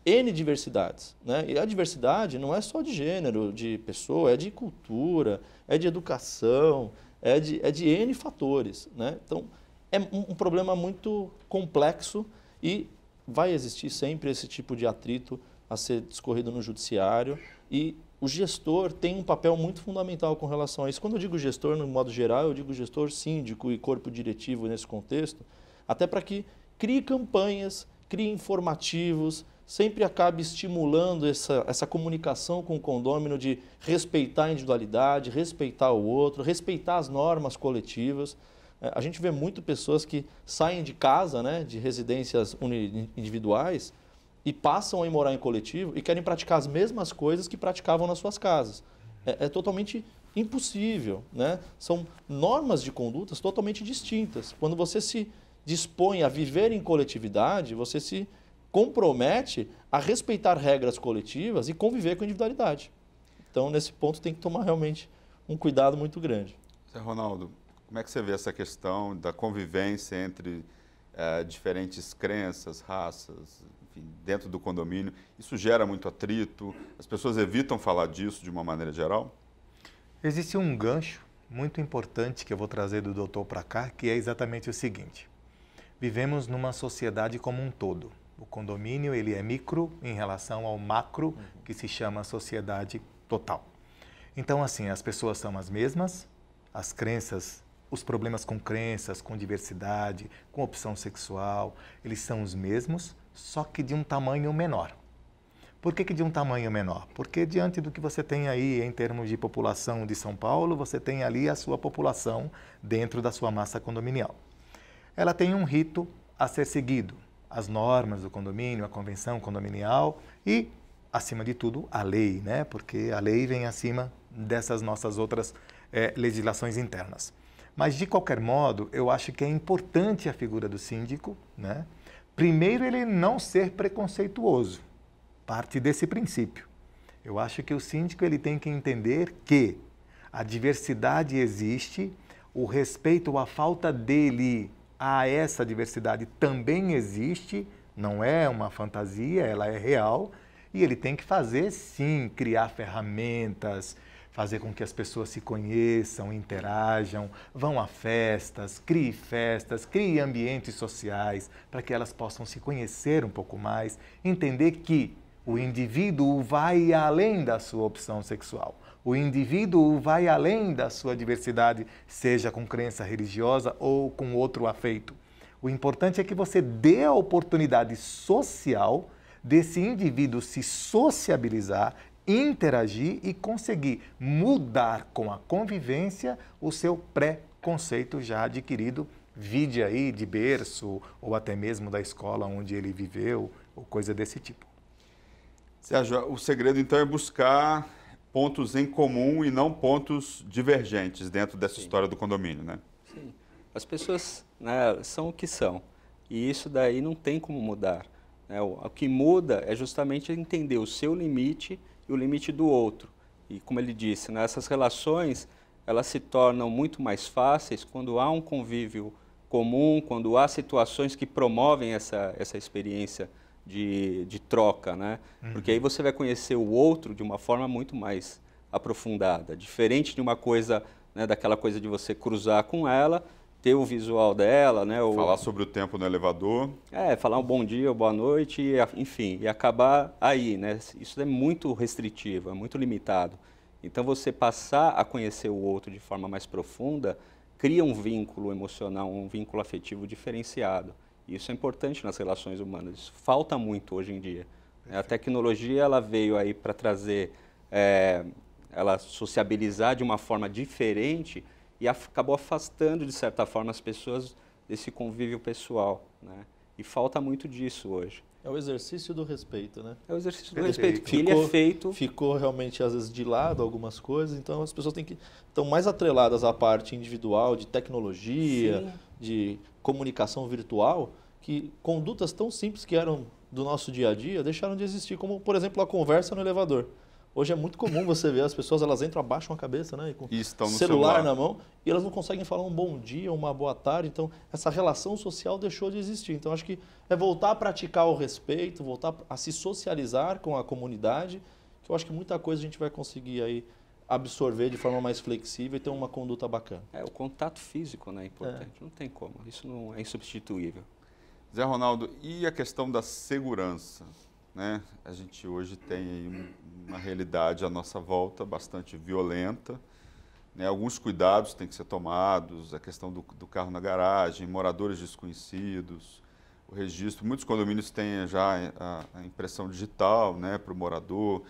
N diversidades, né? E a diversidade não é só de gênero, de pessoa, é de cultura, é de educação, é de N fatores, né? Então, é um problema muito complexo e vai existir sempre esse tipo de atrito a ser discorrido no judiciário e o gestor tem um papel muito fundamental com relação a isso. Quando eu digo gestor, no modo geral, eu digo gestor, síndico e corpo diretivo nesse contexto, até para que crie campanhas, crie informativos, sempre acabe estimulando essa comunicação com o condômino de respeitar a individualidade, respeitar o outro, respeitar as normas coletivas. A gente vê muito pessoas que saem de casa, né, de residências individuais, e passam a morar em coletivo e querem praticar as mesmas coisas que praticavam nas suas casas. É totalmente impossível, né? São normas de condutas totalmente distintas. Quando você se dispõe a viver em coletividade, você se compromete a respeitar regras coletivas e conviver com a individualidade. Então, nesse ponto, tem que tomar realmente um cuidado muito grande. Zé Ronaldo, como é que você vê essa questão da convivência entre diferentes crenças, raças, enfim, dentro do condomínio? Isso gera muito atrito? As pessoas evitam falar disso de uma maneira geral? Existe um gancho muito importante que eu vou trazer do doutor para cá, que é exatamente o seguinte. Vivemos numa sociedade como um todo. O condomínio ele é micro em relação ao macro, que se chama sociedade total. Então, assim, as pessoas são as mesmas, as crenças, os problemas com crenças, com diversidade, com opção sexual, eles são os mesmos, só que de um tamanho menor. Por que de um tamanho menor? Porque diante do que você tem aí em termos de população de São Paulo, você tem ali a sua população dentro da sua massa condominial. Ela tem um rito a ser seguido. as normas do condomínio, a convenção condominial e, acima de tudo, a lei, né? Porque a lei vem acima dessas nossas outras legislações internas. Mas, de qualquer modo, eu acho que é importante a figura do síndico, né? Primeiro, ele não ser preconceituoso, parte desse princípio. Eu acho que o síndico ele tem que entender que a diversidade existe, o respeito ou a falta dele a essa diversidade também existe, não é uma fantasia, ela é real, e ele tem que fazer, sim, criar ferramentas, fazer com que as pessoas se conheçam, interajam, vão a festas, crie ambientes sociais para que elas possam se conhecer um pouco mais, entender que o indivíduo vai além da sua opção sexual. O indivíduo vai além da sua diversidade, seja com crença religiosa ou com outro afeito. O importante é que você dê a oportunidade social desse indivíduo se sociabilizar, interagir e conseguir mudar com a convivência o seu preconceito já adquirido, vide aí de berço ou até mesmo da escola onde ele viveu, ou coisa desse tipo. Sérgio, o segredo então é buscar pontos em comum e não pontos divergentes dentro dessa história do condomínio, né? Sim. As pessoas, né, são o que são e isso daí não tem como mudar, né? O que muda é justamente entender o seu limite e o limite do outro. E como ele disse, né, essas relações elas se tornam muito mais fáceis quando há um convívio comum, quando há situações que promovem essa experiência de troca, né? Porque aí você vai conhecer o outro de uma forma muito mais aprofundada, diferente de uma coisa, né, daquela coisa de você cruzar com ela, ter o visual dela, né? Falar sobre o tempo no elevador. Falar um bom dia ou boa noite, enfim, e acabar aí, né? Isso é muito restritivo, é muito limitado. Então você passar a conhecer o outro de forma mais profunda, cria um vínculo emocional, um vínculo afetivo diferenciado. Isso é importante nas relações humanas, isso falta muito hoje em dia. A tecnologia ela veio aí para trazer, ela sociabilizar de uma forma diferente e acabou afastando, de certa forma, as pessoas desse convívio pessoal, né? E falta muito disso hoje. É o exercício do respeito, né? É o exercício do respeito, que ele é feito... Ficou realmente, às vezes, de lado algumas coisas, então as pessoas estão mais atreladas à parte individual, de tecnologia, sim, de comunicação virtual, que condutas tão simples que eram do nosso dia a dia deixaram de existir, como, por exemplo, a conversa no elevador. Hoje é muito comum você ver as pessoas, elas entram, abaixam a cabeça, né? Com o celular na mão, e elas não conseguem falar um bom dia, uma boa tarde. Então, essa relação social deixou de existir. Então, acho que é voltar a praticar o respeito, voltar a se socializar com a comunidade, que eu acho que muita coisa a gente vai conseguir aí absorver de forma mais flexível e ter uma conduta bacana. O contato físico, né, é importante. Não tem como, isso não é insubstituível. Zé Ronaldo, e a questão da segurança? Né? A gente hoje tem aí uma realidade à nossa volta bastante violenta, né? Alguns cuidados têm que ser tomados, a questão do carro na garagem, moradores desconhecidos, o registro. Muitos condomínios têm já a impressão digital, né, para o morador.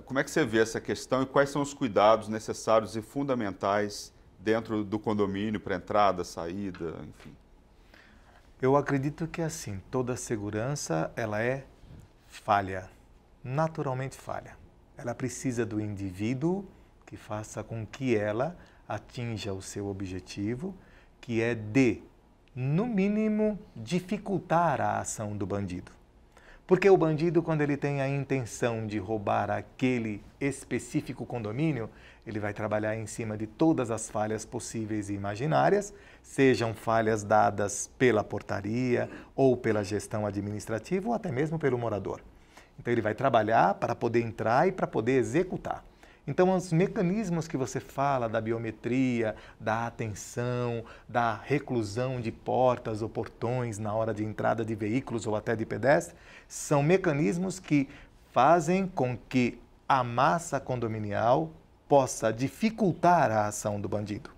Como é que você vê essa questão e quais são os cuidados necessários e fundamentais dentro do condomínio para entrada, saída, enfim? Eu acredito que assim, toda segurança ela é falha, naturalmente falha. Ela precisa do indivíduo que faça com que ela atinja o seu objetivo, que é no mínimo, dificultar a ação do bandido. Porque o bandido, quando ele tem a intenção de roubar aquele específico condomínio, ele vai trabalhar em cima de todas as falhas possíveis e imaginárias, sejam falhas dadas pela portaria ou pela gestão administrativa ou até mesmo pelo morador. Então ele vai trabalhar para poder entrar e para poder executar. Então os mecanismos que você fala da biometria, da atenção, da reclusão de portas ou portões na hora de entrada de veículos ou até de pedestre, são mecanismos que fazem com que a massa condominial possa dificultar a ação do bandido.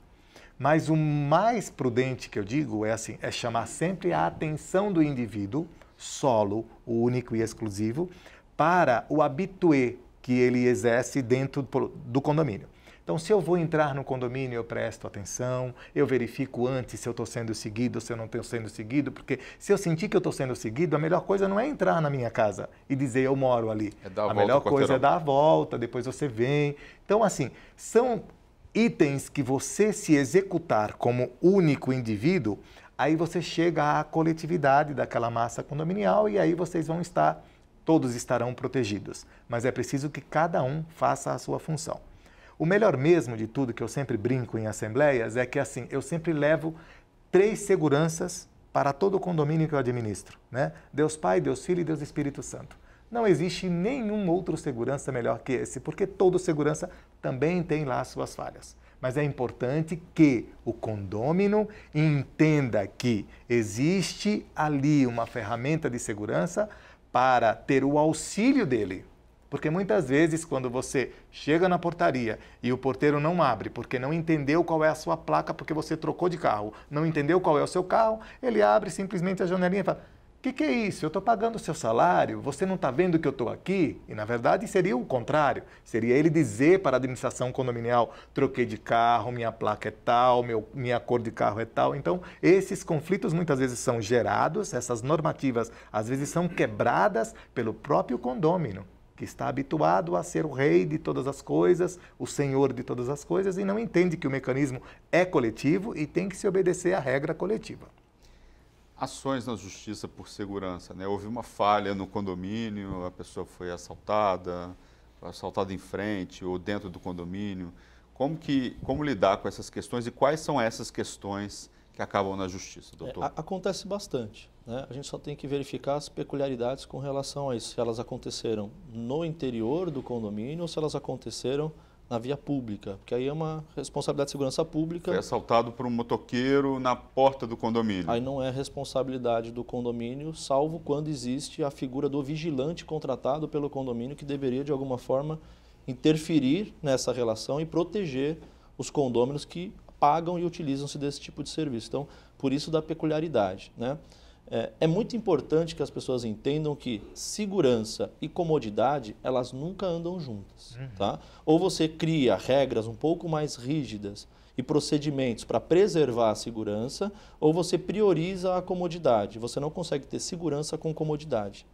Mas o mais prudente que eu digo é chamar sempre a atenção do indivíduo, solo, o único e exclusivo, para o habitué que ele exerce dentro do condomínio. Então, se eu vou entrar no condomínio, eu presto atenção, eu verifico antes se eu estou sendo seguido ou se eu não estou sendo seguido, porque se eu sentir que eu estou sendo seguido, a melhor coisa não é entrar na minha casa e dizer eu moro ali. A melhor coisa é dar a volta, depois você vem. Então, assim, são itens que você se executar como único indivíduo, aí você chega à coletividade daquela massa condominial e aí vocês vão estar, todos estarão protegidos. Mas é preciso que cada um faça a sua função. O melhor mesmo de tudo, que eu sempre brinco em assembleias, é que assim, eu sempre levo 3 seguranças para todo o condomínio que eu administro, né? Deus Pai, Deus Filho e Deus Espírito Santo. Não existe nenhum outro segurança melhor que esse, porque todo segurança também tem lá suas falhas. Mas é importante que o condômino entenda que existe ali uma ferramenta de segurança para ter o auxílio dele. Porque muitas vezes, quando você chega na portaria e o porteiro não abre porque não entendeu qual é a sua placa, porque você trocou de carro, não entendeu qual é o seu carro, ele abre simplesmente a janelinha e fala: o que é isso? Eu estou pagando o seu salário, você não está vendo que eu estou aqui? E, na verdade, seria o contrário. Seria ele dizer para a administração condominial: troquei de carro, minha placa é tal, minha cor de carro é tal. Então, esses conflitos muitas vezes são gerados, essas normativas às vezes são quebradas pelo próprio condômino, que está habituado a ser o rei de todas as coisas, o senhor de todas as coisas, e não entende que o mecanismo é coletivo e tem que se obedecer à regra coletiva. Ações na justiça por segurança, né? Houve uma falha no condomínio, a pessoa foi assaltada em frente ou dentro do condomínio. Como lidar com essas questões e quais são essas questões que acabam na justiça, doutor? Acontece bastante, né? A gente só tem que verificar as peculiaridades com relação a isso, se elas aconteceram no interior do condomínio ou se elas aconteceram na via pública, porque aí é uma responsabilidade de segurança pública. Foi assaltado por um motoqueiro na porta do condomínio. Aí não é responsabilidade do condomínio, salvo quando existe a figura do vigilante contratado pelo condomínio que deveria, de alguma forma, interferir nessa relação e proteger os condôminos que pagam e utilizam-se desse tipo de serviço. Então, por isso da peculiaridade, né? É muito importante que as pessoas entendam que segurança e comodidade, elas nunca andam juntas, tá? Ou você cria regras um pouco mais rígidas e procedimentos para preservar a segurança, ou você prioriza a comodidade. Você não consegue ter segurança com comodidade,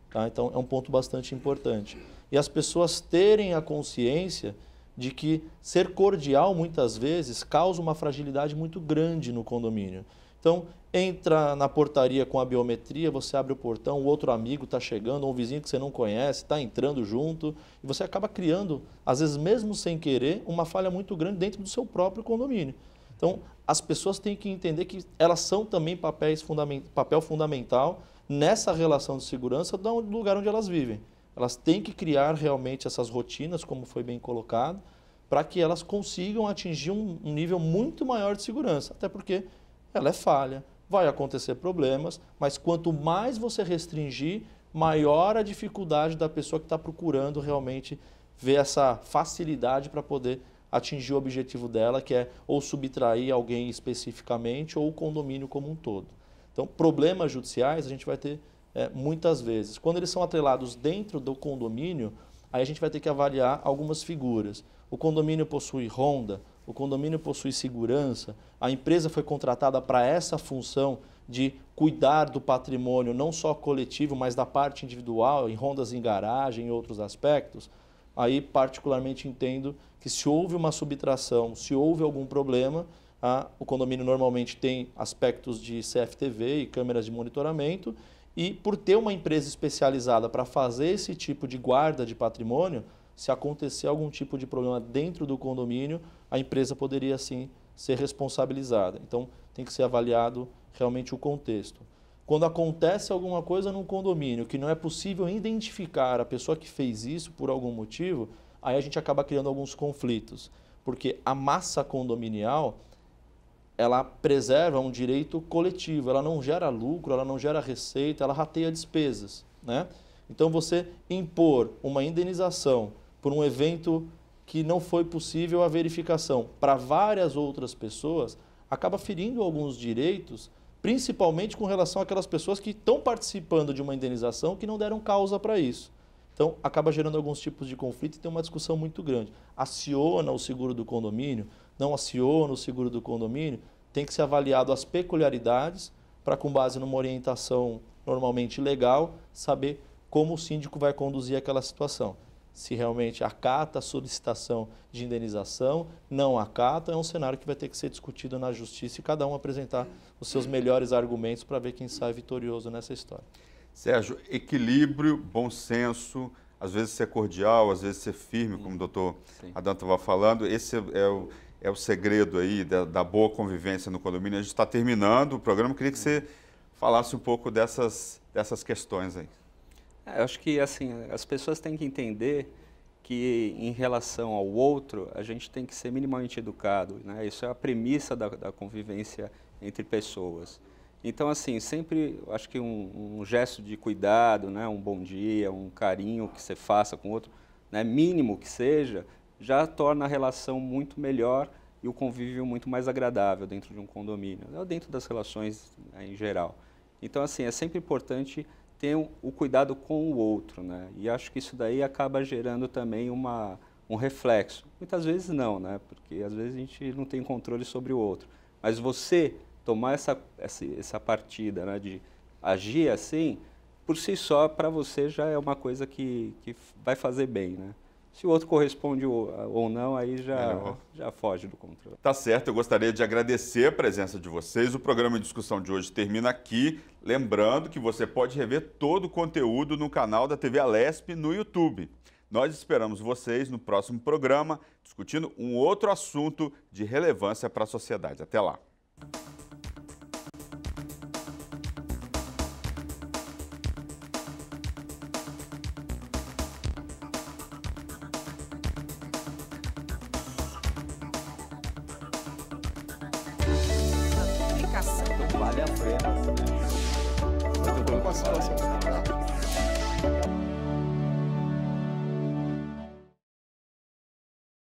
tá? Então, é um ponto bastante importante. E as pessoas terem a consciência de que ser cordial, muitas vezes, causa uma fragilidade muito grande no condomínio. Então, entra na portaria com a biometria, você abre o portão, o outro amigo está chegando, ou um vizinho que você não conhece, está entrando junto, e você acaba criando, às vezes mesmo sem querer, uma falha muito grande dentro do seu próprio condomínio. Então, as pessoas têm que entender que elas são também papel fundamental nessa relação de segurança do lugar onde elas vivem. Elas têm que criar realmente essas rotinas, como foi bem colocado, para que elas consigam atingir um nível muito maior de segurança, até porque ela é falha, vai acontecer problemas, mas quanto mais você restringir, maior a dificuldade da pessoa que está procurando realmente ver essa facilidade para poder atingir o objetivo dela, que é ou subtrair alguém especificamente ou o condomínio como um todo. Então, problemas judiciais a gente vai ter muitas vezes. Quando eles são atrelados dentro do condomínio, aí a gente vai ter que avaliar algumas figuras. O condomínio possui ronda, o condomínio possui segurança, a empresa foi contratada para essa função de cuidar do patrimônio, não só coletivo, mas da parte individual, em rondas em garagem e outros aspectos. Aí, particularmente, entendo que se houve uma subtração, se houve algum problema, o condomínio normalmente tem aspectos de CFTV e câmeras de monitoramento, e por ter uma empresa especializada para fazer esse tipo de guarda de patrimônio, se acontecer algum tipo de problema dentro do condomínio, a empresa poderia sim ser responsabilizada. Então, tem que ser avaliado realmente o contexto. Quando acontece alguma coisa num condomínio que não é possível identificar a pessoa que fez isso por algum motivo, aí a gente acaba criando alguns conflitos, porque a massa condominial, ela preserva um direito coletivo, ela não gera lucro, ela não gera receita, ela rateia despesas, né? Então, você impor uma indenização por um evento que não foi possível a verificação para várias outras pessoas, acaba ferindo alguns direitos, principalmente com relação àquelas pessoas que estão participando de uma indenização que não deram causa para isso. Então, acaba gerando alguns tipos de conflito e tem uma discussão muito grande. Aciona o seguro do condomínio, não aciona o seguro do condomínio, tem que ser avaliado as peculiaridades para, com base numa orientação normalmente legal, saber como o síndico vai conduzir aquela situação. Se realmente acata a solicitação de indenização, não acata, é um cenário que vai ter que ser discutido na justiça e cada um apresentar os seus melhores argumentos para ver quem sai vitorioso nessa história. Sérgio, equilíbrio, bom senso, às vezes ser cordial, às vezes ser firme, como o doutor Adão estava falando, esse é o segredo aí da boa convivência no condomínio. A gente está terminando o programa, eu queria que você falasse um pouco dessas questões aí. Eu acho que assim, as pessoas têm que entender que em relação ao outro, a gente tem que ser minimamente educado, né? Isso é a premissa da convivência entre pessoas. Então, assim, sempre acho que um gesto de cuidado, né? Um bom dia, um carinho que você faça com o outro, né? Mínimo que seja, já torna a relação muito melhor e o convívio muito mais agradável dentro de um condomínio, dentro das relações, né, em geral. Então, assim, é sempre importante ter o cuidado com o outro, né? E acho que isso daí acaba gerando também um reflexo. Muitas vezes não, né? Porque às vezes a gente não tem controle sobre o outro. Mas você tomar essa partida, né, de agir assim, por si só, para você já é uma coisa que vai fazer bem, né? Se o outro corresponde ou não, aí já foge do controle. Tá certo, eu gostaria de agradecer a presença de vocês. O programa de discussão de hoje termina aqui. Lembrando que você pode rever todo o conteúdo no canal da TV Alesp no YouTube. Nós esperamos vocês no próximo programa, discutindo um outro assunto de relevância para a sociedade. Até lá. Vale a pena. Uma situação.